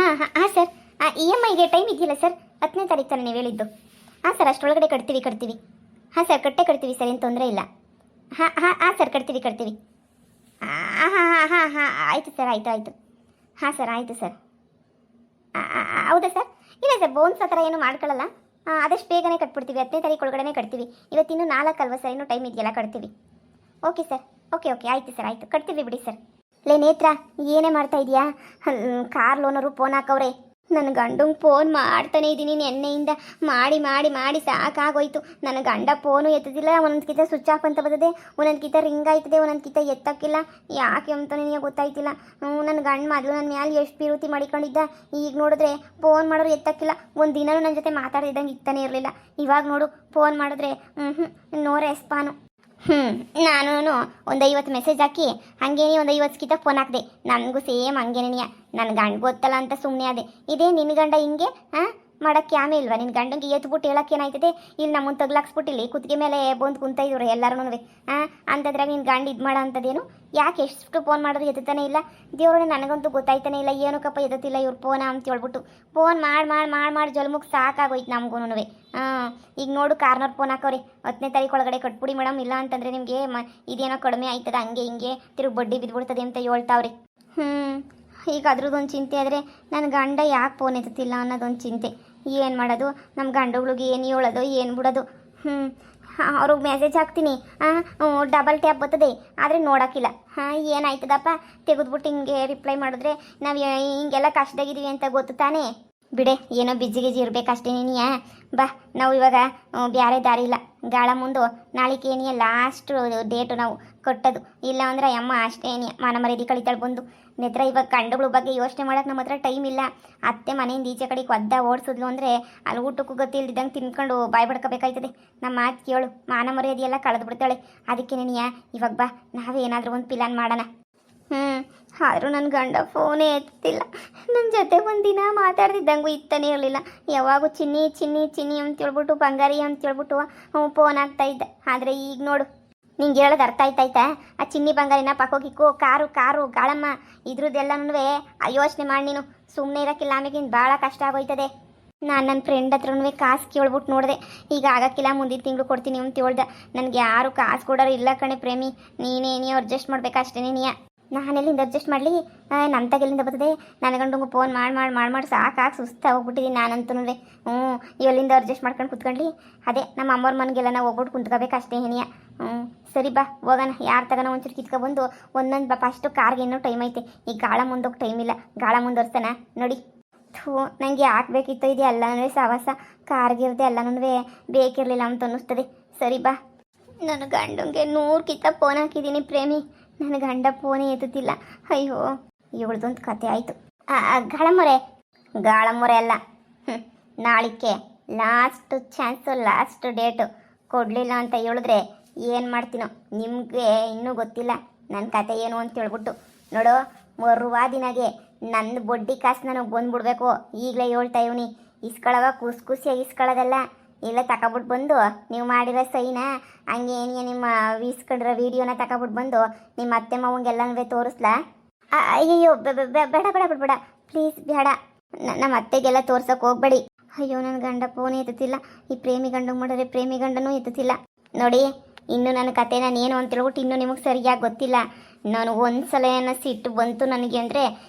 ಹಾಂ sir. E M ಐಗೆ time ಇದೆಯಲ್ಲ sir, 10ನೇ ತಾರೀಕು ತಾನೇ ನೀವು ಹೇಳಿದ್ದು. ಹಾಂ ಸರ್, ಅಷ್ಟರೊಳಗಡೆ ಕಟ್ತೀವಿ. ಹಾಂ ಸರ್, ಕಟ್ತೀವಿ ಸರ್, ಏನು ತೊಂದರೆ ಇಲ್ಲ. ಹಾಂ ಸರ್, ಕಟ್ತೀವಿ. ಹಾಂ ಆಯಿತು ಸರ್, ಆಯಿತು. ಹಾಂ ಸರ್, ಆಯಿತು ಸರ್. ಹೌದಾ ಸರ್? ಇಲ್ಲ ಸರ್, ಬೋನ್ಸ್ ಆ ಥರ ಏನು ಮಾಡ್ಕೊಳ್ಳಲ್ಲ. ಆದಷ್ಟು ಬೇಗನೆ ಕಟ್ಬಿಡ್ತೀವಿ, 10ನೇ ತಾರೀಕು ಒಳಗಡೆ ಕಟ್ತೀವಿ. ಇವತ್ತಿನ್ನೂ 4 ಅಲ್ವಾ ಸರ್, ಇನ್ನೂ ಟೈಮ್ ಇದೆಯಲ್ಲ, ಕಟ್ತೀವಿ. ಓಕೆ ಸರ್, ಓಕೆ ಆಯಿತು ಸರ್, ಆಯಿತು, ಕಟ್ತೀವಿ ಬಿಡಿ ಸರ್. ಲೇ ನೇತ್ರ, ಏನೇ ಮಾಡ್ತಾ ಇದೀಯಾ? ಕಾರ್ ಲೋನರು ಫೋನ್ ಹಾಕವ್ರೆ. ನನ್ನ ಗಂಡಂಗೆ ಫೋನ್ ಮಾಡ್ತಾನೆ ಇದ್ದೀನಿ ನೆನ್ನೆಯಿಂದ, ಮಾಡಿ ಸಾಕಾಗೋಯ್ತು. ನನ್ನ ಗಂಡ ಫೋನು ಎತ್ತದಿಲ್ಲ, ಒಂದೊಂದ್ಕಿಂತ ಸ್ವಿಚ್ ಆಫ್ ಅಂತ ಬರ್ತದೆ, ಒಂದೊಂದ್ಕಿಂತ ರಿಂಗ್ ಆಯ್ತದೆ, ಒಂದೊಂದ್ಕಿಂತ ಎತ್ತಕ್ಕಿಲ್ಲ. ಯಾಕೆ ಅಂತಾನೆ ನನಗೆ ಗೊತ್ತಾಯ್ತಿಲ್ಲ. ನನ್ನ ಗಂಡ ಮೊದಲು ನನ್ನ ಮ್ಯಾಲೆ ಎಷ್ಟು ಪಿರುತಿ ಮಾಡಿಕೊಂಡಿದ್ದ, ಈಗ ನೋಡಿದ್ರೆ ಫೋನ್ ಮಾಡೋರು ಎತ್ತಕ್ಕಿಲ್ಲ. ಒಂದು ದಿನವೂ ನನ್ನ ಜೊತೆ ಮಾತಾಡಿದಂಗೆ ಇತ್ತಾನೆ ಇರಲಿಲ್ಲ. ಇವಾಗ ನೋಡು, ಫೋನ್ ಮಾಡಿದ್ರೆ ನೋ ರೆಸ್ಪಾನು. ನಾನು ಒಂದು 50 ಮೆಸೇಜ್ ಹಾಕಿ ಹಂಗೇನೆ ಒಂದು 50 ಫೋನ್ ಹಾಕಿದೆ. ನನಗೂ ಸೇಮ್ ಹಂಗೇನೆಯ. ನನ್ನ ಗಂಡ ಗೊತ್ತಲ್ಲ ಅಂತ ಸುಮ್ಮನೆ ಅದೇ. ಇದೇ ನಿನ್ನ ಗಂಡ ಹಿಂಗೆ ಮಾಡೋಕ್ಕೆ ಆಮೆ ಇಲ್ವಾ? ನಿನ್ನ ಗಂಡಂಗೆ ಎತ್ಬಿಟ್ಟು ಹೇಳಕ್ಕೆ ಏನಾಯ್ತದೆ? ಇಲ್ಲಿ ನಮ್ಮನ್ನು ತಗ್ಲಾಕ್ಸ್ಬಿಟ್ಟು ಇಲ್ಲಿ ಕುತ್ತಿಗೆ ಮೇಲೆ ಬಂದು ಕುಂತ ಇದ್ರು ಎಲ್ಲರೂ. ಅಂತದ್ರಾಗ ನಿನ್ನ ಗಂಡ ಇದು ಮಾಡೋ ಅಂಥದ್ದೇನು? ಯಾಕೆ ಎಷ್ಟು ಫೋನ್ ಮಾಡಿದ್ರು ಎತ್ತಾನೆ ಇಲ್ಲ? ದೇವ್ರನ್ನ ನನಗಂತೂ ಗೊತ್ತಾಯ್ತಾನೆ ಇಲ್ಲ, ಏನಕ್ಕಪ್ಪ ಎತ್ತುತ್ತಿಲ್ಲ ಇವ್ರು ಫೋನ ಅಂತ ಹೇಳ್ಬಿಟ್ಟು. ಫೋನ್ ಮಾಡಿ ಜಲ್ಮುಖ್ ಸಾಕಾಗೋಯ್ತು ನಮಗೂ. ಈಗ ನೋಡು, ಕಾರ್ನರ್ ಫೋನ್ ಹಾಕೋರಿ, 10ನೇ ತಾರೀಕು ಒಳಗಡೆ ಕಟ್ಬಿಡಿ ಮೇಡಮ್, ಇಲ್ಲ ಅಂತಂದರೆ ನಿಮಗೆ ಇದೇನೋ ಕಡಿಮೆ ಆಯ್ತದ, ಹಂಗೆ ಹಿಂಗೆ ತಿರುಗಿ ಬಡ್ಡಿ ಬಿದ್ದುಬಿಡ್ತದೆ ಅಂತ ಹೇಳ್ತಾವ್ರಿ. ಈಗ ಅದ್ರದ್ದೊಂದು ಚಿಂತೆ ಆದರೆ ನನ್ನ ಗಂಡ ಯಾಕೆ ಫೋನ್ ಎತ್ತುತ್ತಿಲ್ಲ ಅನ್ನೋದೊಂದು ಚಿಂತೆ. ಏನು ಮಾಡೋದು? ನಮ್ಮ ಗಂಡುಗಳಿಗೆ ಏನು ಹೇಳೋದು, ಏನು ಬಿಡೋದು? ಅವ್ರಿಗೆ ಮೆಸೇಜ್ ಹಾಕ್ತೀನಿ, ಡಬಲ್ ಟ್ಯಾಪ್ ಬರ್ತದೆ, ಆದರೆ ನೋಡೋಕ್ಕಿಲ್ಲ. ಏನಾಯ್ತದಪ್ಪ? ತೆಗೆದ್ಬಿಟ್ಟು ಹಿಂಗೆ ರಿಪ್ಲೈ ಮಾಡಿದ್ರೆ ನಾವು ಹಿಂಗೆಲ್ಲ ಕಷ್ಟದಾಗಿದ್ದೀವಿ ಅಂತ ಗೊತ್ತು ತಾನೇ. ಬಿಡೆ, ಏನೋ ಬಿಜ್ಜಿಗೆ ಇರಬೇಕಷ್ಟೇ ನೀನಿಯ. ಬಾ, ನಾವು ಇವಾಗ ಬೇರೆ ದಾರಿ ಇಲ್ಲ. ಗಾಳ ಮುಂದೆ ನಾಳಿಕೇನಿಯ ಲಾಸ್ಟ್ ಡೇಟು ನಾವು ಕೊಟ್ಟದು. ಇಲ್ಲ ಅಂದ್ರೆ ಅಮ್ಮ ಅಷ್ಟೇ ಮಾನ ಮರ್ಯಾದೆ ಕಳಿತಾಳೆ ಬಂದು. ನೆತ್ರ ಇವಾಗ ಗಂಡುಗಳ ಬಗ್ಗೆ ಯೋಚನೆ ಮಾಡೋಕೆ ನಮ್ಮ ಹತ್ರ ಟೈಮ್ ಇಲ್ಲ. ಅತ್ತೆ ಮನೆಯಿಂದ ಈಚೆ ಕಡೆಗೆ ಒದ್ದ ಓಡಿಸಿದ್ಲು ಅಂದರೆ ಅಲ್ಲಿ ಊಟಕ್ಕೂ ಗೊತ್ತಿಲ್ದಿದ್ದಂಗೆ ತಿನ್ಕೊಂಡು ಬಾಯ್ ಬಡ್ಕೋಬೇಕಾಯ್ತದೆ. ನಮ್ಮ ಮಾತು ಕೇಳು, ಮಾನ ಮರ್ಯಾದೆ ಎಲ್ಲ ಕಳೆದು ಬಿಡ್ತಾಳೆ. ಅದಕ್ಕೆ ನೀನಿಯ ಇವಾಗ ಬಾ, ನಾವೇ ಏನಾದರೂ ಒಂದು ಪ್ಲಾನ್ ಮಾಡೋಣ. ಆದರೂ ನನ್ನ ಗಂಡ ಫೋನೇ ಎತ್ತಿಲ್ಲ. ನನ್ನ ಜೊತೆ ಒಂದಿನ ಮಾತಾಡ್ತಿದ್ದಂಗೂ ಇತ್ತಾನೆ ಇರಲಿಲ್ಲ. ಯಾವಾಗೂ ಚಿನ್ನಿ ಅಂತೇಳ್ಬಿಟ್ಟು, ಬಂಗಾರಿ ಅಂತೇಳ್ಬಿಟ್ಟು ಫೋನ್ ಆಗ್ತಾಯಿದ್ದ. ಆದರೆ ಈಗ ನೋಡು, ನಿಂಗೆ ಹೇಳೋದು ಅರ್ಥ ಆಯ್ತಾಯ್ತಾ? ಆ ಚಿನ್ನಿ ಬಂಗಾರಿನ ಪಕ್ಕೋಗಿಕ್ಕು ಕಾರು ಗಾಳಮ್ಮ ಇದ್ರದ್ದೆಲ್ಲನೂ ಯೋಚನೆ ಮಾಡಿ ನೀನು ಸುಮ್ಮನೆ ಇರೋಕ್ಕಿಲ್ಲ. ಆಮೇಲೆ ಭಾಳ ಕಷ್ಟ ಆಗೋಯ್ತದೆ. ನಾನು ನನ್ನ ಫ್ರೆಂಡ್ ಹತ್ರನೂ ಕಾಸು ಕೇಳ್ಬಿಟ್ಟು ನೋಡಿದೆ. ಈಗ ಆಗೋಕ್ಕಿಲ್ಲ, ಮುಂದಿನ ತಿಂಗಳು ಕೊಡ್ತೀನಿ ಅಂತ ಹೇಳ್ದೆ. ನನಗೆ ಯಾರು ಕಾಸು ಕೊಡೋರು ಇಲ್ಲ ಕಣೆ ಪ್ರೇಮಿ, ನೀನೇ ಅಡ್ಜಸ್ಟ್ ಮಾಡ್ಬೇಕು ಅಷ್ಟೇ. ನಾನೆಲ್ಲಿಂದ ಅಡ್ಜಸ್ಟ್ ಮಾಡಲಿ? ನನ್ನ ತಗೆಲ್ಲಿಂದ ಬರ್ತದೆ? ನನ್ನ ಗಂಡಂಗೂ ಫೋನ್ ಮಾಡಿ ಸಾಕಾಗಿ ಸುಸ್ತಾಗಿ ಹೋಗ್ಬಿಟ್ಟಿದ್ದೀನಿ ನಾನಂತೂ. ಎಲ್ಲಿಂದ ಅಡ್ಜಸ್ಟ್ ಮಾಡ್ಕೊಂಡು ಕುತ್ಕೊಂಡ್ಲಿ? ಅದೇ ನಮ್ಮ ಅಮ್ಮವ್ರ ಮನೆಗೆಲ್ಲ ನಾವು ಹೋಗ್ಬಿಟ್ಟು ಕುಂತ್ಕೋಬೇಕು ಅಷ್ಟೇ. ಸರಿ ಬಾ, ಹೋಗೋಣ. ಯಾರು ತಗೋಣ ಒಂಚೂರು ಕಿತ್ಕೊಬಂದು ಒಂದೊಂದು ಫಸ್ಟು ಕಾರ್ಗೆ ಇನ್ನೂ ಟೈಮ್ ಐತೆ. ಈ ಗಾಳ ಮುಂದೋಗಿ ಟೈಮ್ ಇಲ್ಲ, ಗಾಳ ಮುಂದುವರ್ಸ್ತಾನ ನೋಡಿ. ನನಗೆ ಹಾಕ್ಬೇಕಿತ್ತು ಇದೆ ಎಲ್ಲನೂ ಸವಾಸ, ಕಾರ್ಗಿರ್ದೆ ಎಲ್ಲನೂ ಬೇಕಿರಲಿಲ್ಲ ಅಂತ ಅನ್ನಿಸ್ತದೆ. ಸರಿ ಬಾ. ನನ್ನ ಗಂಡಂಗೆ 100 ಫೋನ್ ಹಾಕಿದ್ದೀನಿ ಪ್ರೇಮಿ, ನನ್ನ ಗಂಡ ಫೋನೇ ಎತ್ತುತ್ತಿಲ್ಲ. ಅಯ್ಯೋ, ಇವಳ್ದೊಂದು ಕತೆ ಆಯಿತು. ಗಾಳಮ್ಮೊರೆ ಅಲ್ಲ, ನಾಳಿಕೆ ಲಾಸ್ಟ್ ಚಾನ್ಸು, ಲಾಸ್ಟ್ ಡೇಟು. ಕೊಡಲಿಲ್ಲ ಅಂತ ಹೇಳಿದ್ರೆ ಏನು ಮಾಡ್ತೀನೋ ನಿಮಗೆ ಇನ್ನೂ ಗೊತ್ತಿಲ್ಲ ನನ್ನ ಕತೆ ಏನು ಅಂತ ಹೇಳ್ಬಿಟ್ಟು. ನೋಡು, ಮರುವ ದಿನಗೆ ನನ್ನ ಬಡ್ಡಿ ಕಾಸು ನನಗೆ ಬಂದುಬಿಡ್ಬೇಕು. ಈಗಲೇ ಹೇಳ್ತಾ ಇವನಿ, ಇಸ್ಕೊಳ್ಳೋವಾಗ ಖುಷಿಯಾಗಿ ಇಸ್ಕೊಳ್ಳೋದಲ್ಲ, ಇಲ್ಲ ತಗೊಬಿಟ್ಟು ಬಂದು ನೀವು ಮಾಡಿರೋ ಸೈನ ಹಂಗೆ ಏನಿಗೆ ನಿಮ್ಮ ಇಸ್ಕೊಂಡಿರೋ ವೀಡಿಯೋನ ತಗೊಬಿಟ್ಟು ಬಂದು ನಿಮ್ಮ ಅತ್ತೆ ಮಾವಂಗೆಲ್ಲನೂ ತೋರಿಸ್ಲಾ? ಅಯ್ಯಯ್ಯೋ, ಬೇಡ ಪ್ಲೀಸ್, ಬೇಡ. ನಮ್ಮ ಅತ್ತೆಗೆಲ್ಲ ತೋರ್ಸೋಕೆ ಹೋಗ್ಬೇಡಿ. ಅಯ್ಯೋ, ನನ್ನ ಗಂಡ ಫೋನ್ ಎತ್ತುತ್ತಿಲ್ಲ. ಈ ಪ್ರೇಮಿ ಗಂಡಂಗೆ ಮಾಡಿದ್ರೆ ಪ್ರೇಮಿ ಗಂಡನೂ ಎತ್ತುತ್ತಿಲ್ಲ. ನೋಡಿ, ಇನ್ನು ನನ್ನ ಕತೆ ನಾನು ಏನು ಅಂತ ಹೇಳ್ಬಿಟ್ಟು ಇನ್ನೂ ನಿಮಗೆ ಸರಿಯಾಗಿ ಗೊತ್ತಿಲ್ಲ. ನಾನು ಒಂದ್ಸಲ ಏನೋ ಸಿಟ್ಟು ಬಂತು ನನಗೆ ಅಂದರೆ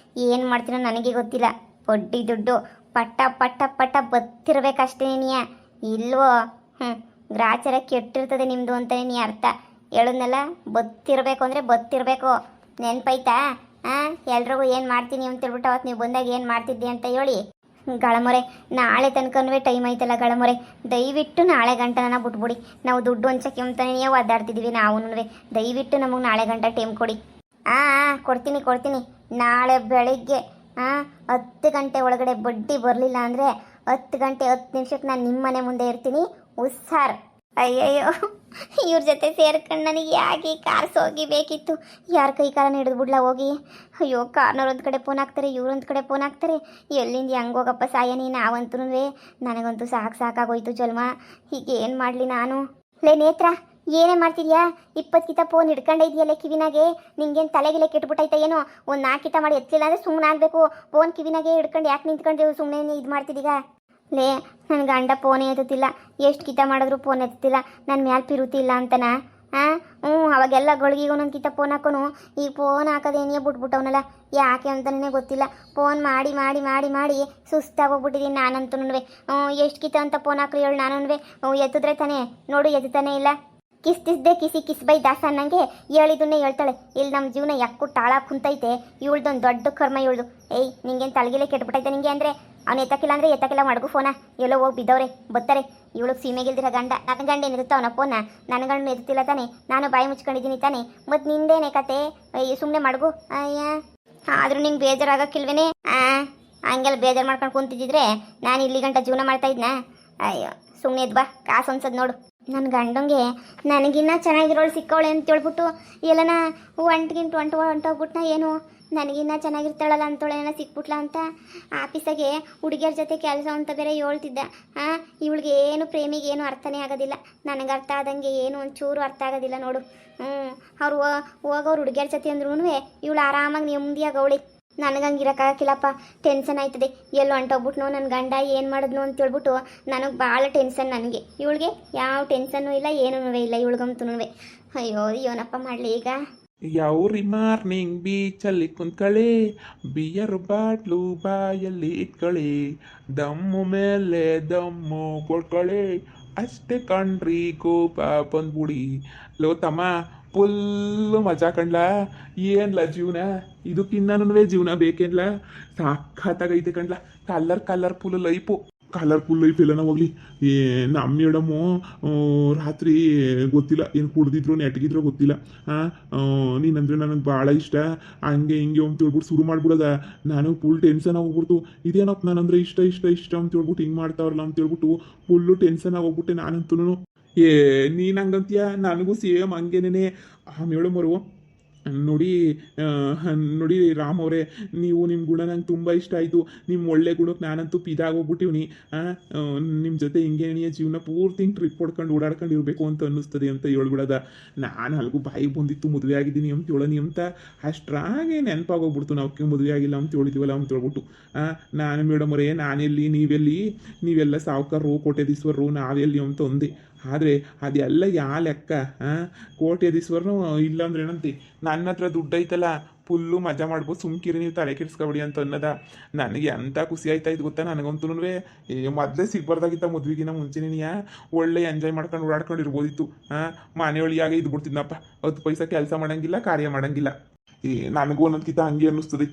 ಏನು ಮಾಡ್ತೀನೋ ನನಗೆ ಗೊತ್ತಿಲ್ಲ. ಬಡ್ಡಿ ದುಡ್ಡು ಪಟ್ಟ ಬತ್ತಿರ್ಬೇಕಷ್ಟೇ ಇಲ್ವೋ? ಗ್ರಾಚಾರ ಕೆಟ್ಟಿರ್ತದೆ ನಿಮ್ಮದು ಅಂತಲೇ ನೀ ಅರ್ಥ ಹೇಳೋದ್ನೆಲ್ಲ. ಬತ್ತಿರಬೇಕು ಅಂದರೆ ಬತ್ತಿರಬೇಕು, ನೆನಪೈತಾ? ಎಲ್ರಿಗೂ ಏನು ಮಾಡ್ತೀನಿ ಅಂತ ಹೇಳ್ಬಿಟ್ಟು ಅವತ್ತು ನೀವು ಬಂದಾಗ ಏನು ಮಾಡ್ತಿದ್ದೆ ಅಂತ ಹೇಳಿ. ಗಳಮೊರೆ, ನಾಳೆ ತನಕನೂ ಟೈಮ್ ಐತಲ್ಲ ಗಳಮೊರೆ, ದಯವಿಟ್ಟು ನಾಳೆ ಗಂಟೆ ಬಿಟ್ಬಿಡಿ. ನಾವು ದುಡ್ಡು ಹೊಂಚಕ್ಕೆ ಅಂತಾನೆ ಒದ್ದಾಡ್ತಿದ್ದೀವಿ ನಾವು. ದಯವಿಟ್ಟು ನಮಗೆ ನಾಳೆ ಗಂಟೆ ಟೈಮ್ ಕೊಡಿ. ಕೊಡ್ತೀನಿ. ನಾಳೆ ಬೆಳಿಗ್ಗೆ 10 ಗಂಟೆ ಒಳಗಡೆ ಬಡ್ಡಿ ಬರಲಿಲ್ಲ ಅಂದರೆ 10 ಗಂಟೆ 10 ನಿಮಿಷಕ್ಕೆ ನಾನು ನಿಮ್ಮ ಮನೆ ಮುಂದೆ ಇರ್ತೀನಿ. ಹುಷಾರ್. ಅಯ್ಯಯ್ಯೋ, ಇವ್ರ ಜೊತೆ ಸೇರ್ಕೊಂಡು ನನಗೆ ಯಾಕೆ ಕಾರ್ ಹೋಗಿಬೇಕಿತ್ತು. ಯಾರ ಕೈ ಕಾಲನ್ನು ಹಿಡಿದ್ಬಿಡ್ಲ ಹೋಗಿ. ಅಯ್ಯೋ, ಕಾರ್ನವ್ರು ಒಂದು ಕಡೆ ಫೋನ್ ಹಾಕ್ತಾರೆ, ಇವ್ರೊಂದು ಕಡೆ ಫೋನ್ ಹಾಕ್ತಾರೆ. ಎಲ್ಲಿಂದ ಹೆಂಗೆ ಹೋಗಪ್ಪ ಸಾಯನಿ? ನಾವಂತೂ ನನಗಂತೂ ಸಾಕಾಗೋಯ್ತು ಜಲ್ಮ. ಹೀಗೆ ಏನು ಮಾಡಲಿ ನಾನು? ಲೇ ನೇತ್ರ, ಏನೇ ಮಾಡ್ತಿದ್ಯಾ 20 ಕಿತ ಫೋನ್ ಹಿಡ್ಕೊಂಡೇ ಇದೆಯಲ್ಲ ಕಿವಿನಾಗೆ. ನಿಂಗೇನು ತಲೆಗಿಲೆ ಕೆಟ್ಬಿಟ್ಟೈತೆ ಏನೋ. ಒಂದು 4 ಕಿತ ಮಾಡಿ ಎತ್ತಲಿಲ್ಲ ಅಂದರೆ ಸುಮ್ಮನೆ ಆಗಬೇಕು. ಫೋನ್ ಕಿವಿನಾಗೆ ಹಿಡ್ಕೊಂಡು ಯಾಕೆ ನಿಂತ್ಕೊಂಡು ಸುಮ್ಮನೆ ಇದು ಮಾಡ್ತಿದ್ದೀಗ? ಲೇ, ನನ್ನ ಗಂಡ ಫೋನೇ ಎತ್ತುತ್ತಿಲ್ಲ. ಎಷ್ಟು ಕಿತ ಮಾಡಿದ್ರು ಫೋನ್ ಎತ್ತುತ್ತಿಲ್ಲ. ನನ್ನ ಮ್ಯಾಲೆ ಪಿರುತಿ ಇಲ್ಲ ಅಂತನಾ? ಅವಾಗೆಲ್ಲ ಗಳಿಗೆಗೆ ಒಂದೊಂದು ಕಿತ ಫೋನ್ ಹಾಕೋನು. ಈ ಫೋನ್ ಹಾಕೋದೇನೇ ಬಿಟ್ಬಿಟ್ಟವನಲ್ಲ, ಯಾಕೆ ಅಂತಲೇ ಗೊತ್ತಿಲ್ಲ. ಫೋನ್ ಮಾಡಿ ಮಾಡಿ ಮಾಡಿ ಮಾಡಿ ಸುಸ್ತಾಗೋಗ್ಬಿಟ್ಟಿದ್ದೀನಿ ನಾನಂತೂ. ಎಷ್ಟು ಕಿತ ಅಂತ ಫೋನ್ ಹಾಕ್ರಿ ಹೇಳು ನಾನೂ. ಎತ್ತಿದ್ರೆ ತಾನೇ ನೋಡು, ಎತ್ತಾನೆ ಇಲ್ಲ. ಕಿಸ್ತಿಸ್ದೆ ಕಿಸ್ ಬೈ ದಾಸ ಅನ್ನಂಗೆ ಹೇಳಿದನ್ನೇ ಹೇಳ್ತಾಳೆ. ಇಲ್ಲಿ ನಮ್ಮ ಜೀವನ ಯಾಕು ಟಾಳ ಕುಂತೈತೆ. ಇವಳ್ದೊಂದು ದೊಡ್ಡ ಕರ್ಮ ಇವಳ್ದು. ಏಯ್, ನಿಂಗೇನು ತಲೆಗಿಲೆ ಕೆಟ್ಬಿಟ್ಟೈತೆ ನಿಂಗೆ ಅಂದರೆ? ಅವ್ನು ಎತ್ತಕ್ಕಿಲ್ಲ ಅಂದರೆ ಎತ್ತಕ್ಕಿಲ್ಲ, ಮಡಗು ಫೋನ. ಎಲ್ಲೋ ಹೋಗಿ ಬಿದ್ದವ್ರೆ ಬರ್ತಾರೆ. ಇವಳಿಗೆ ಸೀಮೆಗಿಲ್ದಿರ ಗಂಡ. ನನ್ನ ಗಂಡ ಏನಿರುತ್ತೋ ಅವನ ಫೋನ. ನನ್ನ ಗಂಡ ಎತ್ತಿಲ್ಲ ತಾನೆ, ನಾನು ಬಾಯಿ ಮುಚ್ಕೊಂಡಿದ್ದೀನಿ ತಾನೆ. ಮತ್ತು ನಿಂದೇನೆ ಕತೆ? ಸುಮ್ಮನೆ ಮಡಗು. ಅಯ್ಯ, ಆದರೂ ನಿಂಗೆ ಬೇಜಾರಾಗಕ್ಕಿಲ್ವೇನೆ? ಹಂಗೆಲ್ಲ ಬೇಜಾರು ಮಾಡ್ಕೊಂಡು ಕುಂತಿದ್ದಿದ್ರೆ ನಾನು ಇಲ್ಲಿ ಗಂಟ ಜೀವನ ಮಾಡ್ತಾ ಇದ್ನಾ? ಅಯ್ಯೋ, ಸುಮ್ಮನೆ ಎದ್ದು ಬಾ, ಕಾಸು ಅನ್ಸೋದು ನೋಡು. ನನ್ನ ಗಂಡಂಗೆ ನನಗಿನ್ನ ಚೆನ್ನಾಗಿರೋಳು ಸಿಕ್ಕವಳೆ ಅಂತ ಹೇಳ್ಬಿಟ್ಟು ಎಲ್ಲನ ಹೊಂಟೋಗ್ಬಿಟ್ನ ಏನು. ನನಗಿನ್ನ ಚೆನ್ನಾಗಿರ್ತಾಳಲ್ಲ ಅಂತೋಳೆ ಏನೋ ಸಿಕ್ಬಿಟ್ಲ ಅಂತ ಆಫೀಸಾಗೆ ಹುಡುಗಿಯರ ಜೊತೆ ಕೆಲಸ ಅಂತ ಬೇರೆ ಹೇಳ್ತಿದ್ದ. ಇವಳಿಗೆ ಏನು ಪ್ರೇಮಿಗೆ ಏನು ಅರ್ಥನೇ ಆಗೋದಿಲ್ಲ. ನನಗೆ ಅರ್ಥ ಆದಂಗೆ ಏನು ಒಂಚೂರು ಅರ್ಥ ಆಗೋದಿಲ್ಲ ನೋಡು. ಅವ್ರು ಹೋಗೋರು ಹುಡುಗಿಯರ ಜೊತೆ ಅಂದ್ರೂ ಇವಳು ಆರಾಮಾಗಿ ನೆಮ್ಮದಿಯಾಗಿ ಅವಳಿ. ನನಗಂಗಿರೋಕ್ಕಾಗಕ್ಕಿಲ್ಲಪ್ಪ, ಟೆನ್ಷನ್ ಆಯ್ತದೆ. ಎಲ್ಲೋ ಹೊಂಟೋಗ್ಬಿಟ್ನು ನನ್ನ ಗಂಡ, ಏನು ಮಾಡಿದ್ನು ಅಂತೇಳ್ಬಿಟ್ಟು ನನಗೆ ಭಾಳ ಟೆನ್ಷನ್. ನನಗೆ ಇವಳಿಗೆ ಯಾವ ಟೆನ್ಷನ್ನೂ ಇಲ್ಲ, ಏನೂ ಇಲ್ಲ ಇವಳಿಗಂತೂ. ಅಯ್ಯೋ ಏನಪ್ಪ ಮಾಡಲಿ ಈಗ? ಯಾವ್ರಿ ಮಾರ್ನಿಂಗ್ ಬೀಚಲ್ಲಿ ಕುಂತ್ಕೊಳ್ಳಿ, ಬಿಯರ್ ಬಾಟ್ಲು ಬಾಯಲ್ಲಿ ಇಟ್ಕೊಳ್ಳಿ, ದಮ್ಮು ಮೇಲೆ ದಮ್ಮು ಕೊಡ್ಕೊಳ್ಳಿ, ಅಷ್ಟೇ ಕಣ್ರಿ ಕೋಪ ಬಂದ್ಬಿಡಿ. ಲೋ ತಮ್ಮ, ಫುಲ್ಲು ಮಜಾ ಕಣ್ಲ. ಏನ್ಲ ಜೀವನ, ಇದಕ್ಕಿನ್ನೂ ಜೀವನ ಬೇಕೇನ್ಲ? ಸಾಕಾಗೈತೆ ಕಣ್ಲ. Colourful life. ಕಲರ್ಫುಲ್ ಲೈಫ್ ಎಲ್ಲನ ಹೋಗ್ಲಿ. ನಮ್ಮ ಮೇಡಮು ರಾತ್ರಿ ಗೊತ್ತಿಲ್ಲ ಏನು ಕುಡ್ದಿದ್ರು ನೆಟ್ಗಿದ್ರು ಗೊತ್ತಿಲ್ಲ. ನೀನಂದ್ರೆ ನನಗೆ ಭಾಳ ಇಷ್ಟ, ಹಂಗೆ ಹಿಂಗೆ ಅಂತ ಹೇಳ್ಬಿಟ್ಟು ಶುರು ಮಾಡ್ಬಿಡೋದ. ನಾನು ಫುಲ್ ಟೆನ್ಷನ್ ಆಗೋಗ್ಬಿಡ್ತು. ಇದೇನಪ್ಪ ನಾನಂದ್ರೆ ಇಷ್ಟ ಅಂತ ಹೇಳ್ಬಿಟ್ಟು ಹಿಂಗೆ ಮಾಡ್ತಾವ್ರಲ್ಲ ಅಂತ ಹೇಳ್ಬಿಟ್ಟು ಫುಲ್ಲು ಟೆನ್ಷನ್ ಆಗೋಗ್ಬಿಟ್ಟೆ ನಾನಂತೂ. ನೀನು ಹಂಗಂತೀಯ? ನನಗೂ ಸೇಮ್ ಹಂಗೇನೇ. ಮೇಡಮ್ ಅವರು ನೋಡಿ ರಾಮ್ ಅವರೇ, ನಿಮ್ಮ ಗುಣ ನಂಗೆ ತುಂಬ ಇಷ್ಟ ಆಯಿತು. ನಿಮ್ಮ ಒಳ್ಳೆ ಗುಣಕ್ಕೆ ನಾನಂತೂ ಪಿದಾಗೋಗ್ಬಿಟ್ಟಿವ್ನಿ. ನಿಮ್ಮ ಜೊತೆ ಹಿಂಗೆ ಜೀವನ ಪೂರ್ತಿ ಟ್ರಿಪ್ ಹೊಡ್ಕೊಂಡು ಓಡಾಡ್ಕೊಂಡು ಇರಬೇಕು ಅಂತ ಅನ್ನಿಸ್ತದೆ ಅಂತ ಹೇಳ್ಬಿಡೋದ. ನಾನು ಅಲ್ಗೂ ಬಾಯಿಗೆ ಬಂದಿತ್ತು ಮದುವೆ ಆಗಿದ್ದೀನಿ ಅಂತ ಹೇಳೋನಿ ಅಂತ. ಅಷ್ಟ್ರಾಗೆ ನೆನಪಾಗೋಗ್ಬಿಡ್ತು ನಾವು ಮದುವೆ ಆಗಿಲ್ಲ ಅಂತ ಹೇಳಿದ್ವಲ್ಲ ಅಂತ ಹೇಳ್ಬಿಟ್ಟು. ನಾನು ಮೇಡಮ್ ಅವರೇ, ನಾನೆಲ್ಲಿ ನೀವೆಲ್ಲ ಸಾವುಕಾರರು ಕೋಟ್ಯಾಧೀಶ್ವರರು, ನಾವೆಲ್ಲಿ ಅಂತ ಒಂದೇ. ಆದರೆ ಅದೆಲ್ಲ ಯಾ ಲೆಕ್ಕ? ಕೋಟ್ಯಾಧೀಶ್ವರನು ಇಲ್ಲ ಅಂದ್ರೆ ಏನಂತೆ, ನನ್ನ ಹತ್ರ ದುಡ್ಡು ಐತಲ್ಲ, ಫುಲ್ಲು ಮಜಾ ಮಾಡ್ಬೋದು, ಸುಮ್ಕಿರಿ ನೀವು ತಲೆ ಕೆಡಿಸ್ಕೊಬಿಡಿ ಅಂತ ಅನ್ನೋದ. ನನಗೆ ಎಂಥ ಖುಷಿ ಆಯ್ತಾ ಇದು ಗೊತ್ತಾ ನನಗಂತೂ. ಮೊದಲೇ ಸಿಗ್ಬಾರ್ದಾಗಿತ್ತ ಮದುವೆಗಿನ ಮುಂಚೆನೇ ಒಳ್ಳೆ ಎಂಜಾಯ್ ಮಾಡ್ಕೊಂಡು ಓಡಾಡ್ಕೊಂಡು ಇರ್ಬೋದಿತ್ತು. ಮನೆಯೊಳಿಯಾಗೆ ಇದು ಬಿಡ್ತಿದ್ನಪ್ಪ, 10 ಪೈಸಾ ಕೆಲಸ ಮಾಡೋಂಗಿಲ್ಲ, ಕಾರ್ಯ ಮಾಡೋಂಗಿಲ್ಲ. ನನಗೂ ಒಂದೊಂದ್ಕಿಂತ ಹಂಗೆ ಅನ್ನಿಸ್ತದೆ.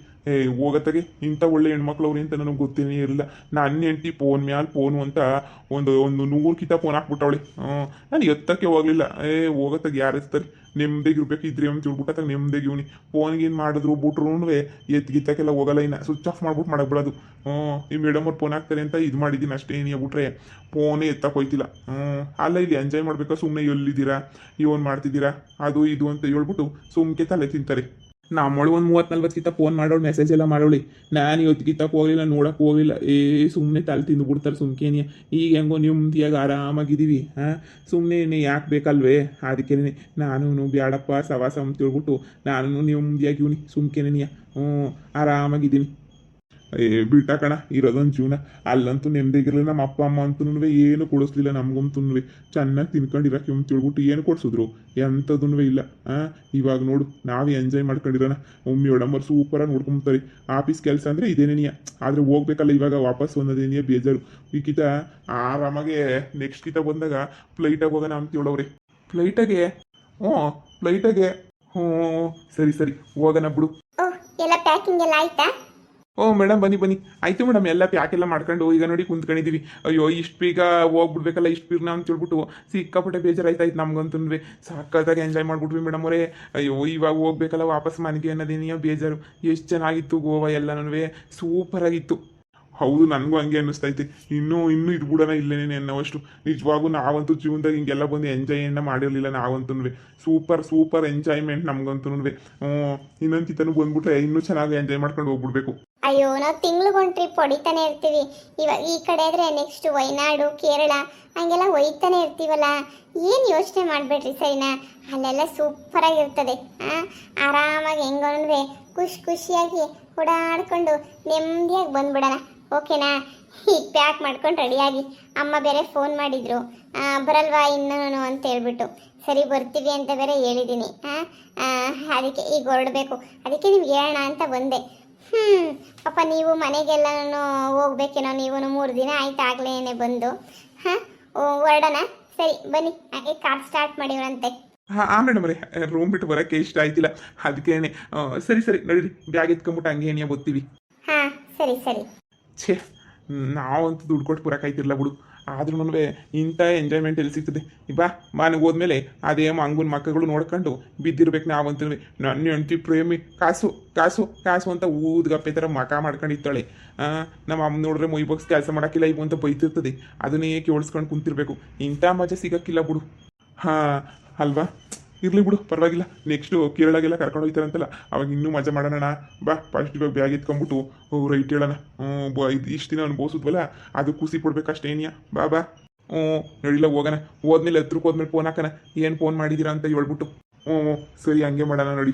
ಹೋಗತ್ತಾಗೆ ಇಂಥ ಒಳ್ಳೆ ಹೆಣ್ಮಕ್ಳವ್ರಿ ಅಂತ ನನಗೆ ಗೊತ್ತೇನೇ ಇರಲಿಲ್ಲ. ನನ್ನ ಹೆಂಡತಿ ಫೋನ್ ಮ್ಯಾಲೆ ಫೋನು ಅಂತ ಒಂದು 100 ಕಿತ ಫೋನ್ ಹಾಕ್ಬಿಟ್ಟವಳೆ. ನಾನು ಎತ್ತಕ್ಕೆ ಹೋಗ್ಲಿಲ್ಲ. ಹೋಗತ್ತಾಗೆ ಯಾರು ಎತ್ತಾರೆ? ನೆಮ್ಮದಿಗೆ ಇರ್ಬೇಕು ಇದ್ರಿ ಅಂತ ಹೇಳ್ಬಿಟ್ಟಾಗ ನೆಮ್ಮದಿಗೆ ಇವನಿ ಫೋನ್ಗೆ ಏನು ಮಾಡಿದ್ರು ಬಿಟ್ರು ಎತ್ತಿಗಿತ್ತಕ್ಕೆಲ್ಲ ಹೋಗಲ್ಲ. ಇನ್ನು ಸ್ವಿಚ್ ಆಫ್ ಮಾಡ್ಬಿಟ್ಟು ಮಾಡಕ್ಬಿಡೋದು. ಈ ಮೇಡಮ್ ಅವ್ರು ಫೋನ್ ಹಾಕ್ತಾರೆ ಅಂತ ಇದು ಮಾಡಿದ್ದೀನಿ ಅಷ್ಟೇ. ಏನೇ ಬಿಟ್ರೆ ಫೋನೇ ಎತ್ತಕ್ಕೆ ಹೋಯ್ತಿಲ್ಲ. ಅಲ್ಲ, ಇಲ್ಲಿ ಎಂಜಾಯ್ ಮಾಡ್ಬೇಕಾ ಸುಮ್ಮನೆ ಎಲ್ಲಿದ್ದೀರಾ, ಇವನ್ ಮಾಡ್ತಿದ್ದೀರಾ, ಅದು ಇದು ಅಂತ ಹೇಳ್ಬಿಟ್ಟು ಸುಮ್ಕೆ ತಲೆ ತಿಂತಾರೆ. ನಮ್ಮಳು ಒಂದು 30-40 ಕಿತ ಫೋನ್ ಮಾಡೋಳು, ಮೆಸೇಜ್ ಎಲ್ಲ ಮಾಡೋಳಿ. ನಾನು ಇವತ್ತಿಗಿತ್ತಕ್ಕೆ ಹೋಗಲಿಲ್ಲ, ನೋಡಕ್ಕೆ ಹೋಗಲಿಲ್ಲ. ಸುಮ್ಮನೆ ತಲೆ ತಿಂದು ಬಿಡ್ತಾರೆ ಸುಮ್ಕೇನೆ. ಈಗ ಹೆಂಗೋ ನೆಮ್ಮದಿಯಾಗಿ ಆರಾಮಾಗಿದ್ದೀವಿ. ಸುಮ್ಮನೆ ಯಾಕೆ ಬೇಕಲ್ವೇ? ಅದಕ್ಕೇ ನಾನು ಬ್ಯಾಡಪ್ಪ ಸವಾಸ ಅಂತ ಹೇಳ್ಬಿಟ್ಟು ನಾನು ನೆಮ್ಮದಿಯಾಗಿ ಇವನಿ ಸುಮ್ಕೇನೆ ಆರಾಮಾಗಿದ್ದೀನಿ. ಬಿಟ್ಟ ಕಣ, ಇರೋದೊಂದು ಜೀವನ. ಅಲ್ಲಂತೂ ನೆಮ್ಮದಿಗಿರಲಿಲ್ಲ. ನಮ್ಮ ಅಪ್ಪ ಅಮ್ಮ ಅಂತೂ ಏನು ಕೊಡಿಸ್ಲಿಲ್ಲ ನಮಗಂತೂ. ಚೆನ್ನಾಗಿ ತಿನ್ಕೊಂಡಿರಕ್ಕೆ ಅಂತ ಹೇಳ್ಬಿಟ್ಟು ಏನು ಕೊಡಿಸಿದ್ರು? ಎಂಥದೂ ಇಲ್ಲ. ಇವಾಗ ನೋಡು, ನಾವೇ ಎಂಜಾಯ್ ಮಾಡ್ಕೊಂಡಿರೋಣ. ಒಮ್ಮೆ ಮೇಡಮ್ಮರು ಸೂಪರಾಗಿ ನೋಡ್ಕೊಂತಾರೆ. ಆಫೀಸ್ ಕೆಲಸ ಅಂದರೆ ಇದೇನೇನಿಯ, ಆದರೆ ಹೋಗ್ಬೇಕಲ್ಲ ಇವಾಗ ವಾಪಸ್ ಒಂದದೇನಿಯ ಬೇಜಾರು. ಈ ಕಿತ ಆರಾಮಾಗೆ ನೆಕ್ಸ್ಟ್ ಕಿತ ಬಂದಾಗ ಫ್ಲೈಟಾಗಿ ಹೋಗೋಣ ಅಂತ ಹೇಳೋವ್ರಿ. ಫ್ಲೈಟಾಗೆ? ಫ್ಲೈಟಾಗೆ. ಸರಿ ಹೋಗೋಣ ಬಿಡು. ಎಲ್ಲ ಪ್ಯಾಕಿಂಗ್ ಎಲ್ಲ ಆಯ್ತಾ? ಮೇಡಮ್ ಬನ್ನಿ ಆಯಿತು ಮೇಡಮ್. ಎಲ್ಲ ಪ್ಯಾಕೆಲ್ಲ ಮಾಡ್ಕೊಂಡು ಈಗ ನೋಡಿ ಕುಂತ್ಕೊಂಡಿದ್ದೀವಿ. ಅಯ್ಯೋ, ಇಷ್ಟು ಬೇಗ ಹೋಗ್ಬಿಡ್ಬೇಕಲ್ಲ ಇಷ್ಟು ಬೀರ್ನ ಅಂತ ಹೇಳ್ಬಿಟ್ಟು ಸಿಕ್ಕಾಪಟ್ಟೆ ಬೇಜಾರಾಯ್ತಾಯ್ತು ನಮ್ಗಂತೂ. ಸಾಕಾದಾಗ ಎಂಜಾಯ್ ಮಾಡ್ಬಿಟ್ವಿ ಮೇಡಮ್ ಅವರೇ. ಅಯ್ಯೋ, ಇವಾಗ ಹೋಗ್ಬೇಕಲ್ಲ ವಾಪಸ್ ಮನೆಗೆ ಅನ್ನೋದೇನಿಯ ಬೇಜಾರು. ಎಷ್ಟು ಚೆನ್ನಾಗಿತ್ತು ಗೋವಾ ಎಲ್ಲನೂ, ಸೂಪರಾಗಿತ್ತು. ಹೌದು, ನನಗೂ ಹಂಗೆ ಅನ್ನಿಸ್ತೈತೆ. ಇನ್ನೂ ಇದು ಬಿಡೋಣ ಇಲ್ಲೇನೆ ಅನ್ನೋವಷ್ಟು. ನಿಜವಾಗೂ ನಾವಂತೂ ಜೀವನದಾಗ ಹಿಂಗೆಲ್ಲ ಬಂದು ಎಂಜಾಯ್ನ ಮಾಡಿರಲಿಲ್ಲ ನಾವಂತೂ. ಸೂಪರ್ ಎಂಜಾಯ್ಮೆಂಟ್ ನಮ್ಗಂತೂ. ಇನ್ನೊಂದು ಬಂದ್ಬಿಟ್ರೆ ಇನ್ನೂ ಚೆನ್ನಾಗಿ ಎಂಜಾಯ್ ಮಾಡ್ಕೊಂಡು ಹೋಗ್ಬಿಡ್ಬೇಕು. ಅಯ್ಯೋ, ನಾವು ತಿಂಗ್ಳಿಗೊಂದು ಟ್ರಿಪ್ ಹೊಡಿತಾನೆ ಇರ್ತೀವಿ. ಇವಾಗ ಈ ಕಡೆ ಆದರೆ ನೆಕ್ಸ್ಟ್ ವಯನಾಡು, ಕೇರಳ ಹಂಗೆಲ್ಲ ಒಯ್ತಾನೆ ಇರ್ತೀವಲ್ಲ. ಏನು ಯೋಚನೆ ಮಾಡಬೇಡ್ರಿ ಸರಿನಾ. ಅಲ್ಲೆಲ್ಲ ಸೂಪರಾಗಿರ್ತದೆ. ಆರಾಮಾಗಿ ಹೆಂಗಂದ್ರೆ ಖುಷಿಯಾಗಿ ಓಡಾಡ್ಕೊಂಡು ನೆಮ್ಮದಿಯಾಗಿ ಬಂದ್ಬಿಡೋಣ. ಓಕೆನಾ? ಈಗ ಪ್ಯಾಕ್ ಮಾಡ್ಕೊಂಡು ರೆಡಿಯಾಗಿ. ಅಮ್ಮ ಬೇರೆ ಫೋನ್ ಮಾಡಿದ್ರು, ಬರಲ್ವಾ ಇನ್ನೂ ಅಂತ ಹೇಳ್ಬಿಟ್ಟು. ಸರಿ ಬರ್ತೀವಿ ಅಂತ ಬೇರೆ ಹೇಳಿದ್ದೀನಿ. ಅದಕ್ಕೆ ಈಗ ಹೊರಡಬೇಕು. ಅದಕ್ಕೆ ನಿಮ್ಗೆ ಹೇಳೋಣ ಅಂತ ಬಂದೆ. ಪಾಪ ನೀವು ಮನೆಗೆಲ್ಲನೂ ಹೋಗ್ಬೇಕೇನೋ. ನೀವು 3 ದಿನ ಆಯ್ತು ಆಗ್ಲೇನೆ ಬಂದು. ಹೊರಡೋಣ. ಸರಿ ಬನ್ನಿ, ಹಾಗೆ ಕಾರ್ ಸ್ಟಾರ್ಟ್ ಮಾಡಿವ್ರಂತೆ. ಹಾಂ ಮೇಡಮ್ ಅವರೇ, ರೂಮ್ ಬಿಟ್ಟು ಬರೋಕ್ಕೆ ಇಷ್ಟ ಆಯ್ತಿಲ್ಲ, ಅದಕ್ಕೇನೆ. ಸರಿ ನಡೀರಿ, ಬ್ಯಾಗ್ ಎತ್ಕೊಂಬಿಟ್ಟು ಹಂಗೆ ಏನೇ ಬರ್ತೀವಿ. ಹಾಂ ಸರಿ. ಛೇ, ನಾವಂತೂ ದುಡ್ಡು ಕೊಟ್ಟು ಬರೋಕ್ಕಾಯ್ತಿರಲ್ಲ ಬಿಡು. ಆದ್ರೂ ಇಂಥ ಎಂಜಾಯ್ಮೆಂಟ್ ಎಲ್ಲಿ ಸಿಗ್ತದೆ. ಬಾ ಮನೆಗೆ ಹೋದ್ಮೇಲೆ ಅದೇ ಮಂಗನ ಮಕ್ಕಳು ನೋಡ್ಕೊಂಡು ಬಿದ್ದಿರ್ಬೇಕು ನಾವಂತೂ. ನನ್ನ ಹೆಂಡ್ತಿ ಪ್ರೇಮಿ ಕಾಸು ಅಂತ ಊದ್ಗಪ್ಪೆ ಥರ ಮಕ ಮಾಡ್ಕೊಂಡಿರ್ತಾಳೆ. ನಮ್ಮ ಅಮ್ಮ ನೋಡಿದ್ರೆ ಮೈ ಬಾಕ್ಸ್ ಕೆಲಸ ಮಾಡೋಕ್ಕಿಲ್ಲ ಇವು ಅಂತ ಬೈತಿರ್ತದೆ. ಅದನ್ನೇ ಕೇಳಿಸ್ಕೊಂಡು ಕುಂತಿರ್ಬೇಕು. ಇಂಥ ಮಜಾ ಸಿಗೋಕ್ಕಿಲ್ಲ ಬಿಡು. ಹಾಂ ಅಲ್ವಾ? ಇರಲಿ ಬಿಡು, ಪರವಾಗಿಲ್ಲ. ನೆಕ್ಸ್ಟು ಕೇರಳಗೆಲ್ಲ ಕರ್ಕೊಂಡು ಹೋಗ್ತಾರಂತಲ್ಲ, ಅವಾಗ ಇನ್ನೂ ಮಜಾ ಮಾಡೋಣ. ಬಾ ಫಸ್ಟ್ ಇವಾಗ ಬ್ಯಾಗ್ ಎತ್ಕೊಂಡ್ಬಿಟ್ಟು ರೈಟ್ ಹೇಳೋಣ. ಇಷ್ಟು ದಿನ ಅನುಭವಿಸಿದ್ವಲ್ಲ, ಅದು ಖುಷಿ ಪಡ್ಬೇಕಷ್ಟೇನಿಯಾ. ಬಾ ನಡಿಲ್ಲ ಹೋಗೋಣ. ಹೋದ್ಮೇಲೆ ಹತ್ರಕ್ಕೆ ಹೋದ್ಮೇಲೆ ಫೋನ್ ಹಾಕೋಣ, ಏನು ಫೋನ್ ಮಾಡಿದ್ದೀರಾ ಅಂತ ಹೇಳ್ಬಿಟ್ಟು. ಸರಿ ಹಂಗೆ ಮಾಡೋಣ ನೋಡಿ.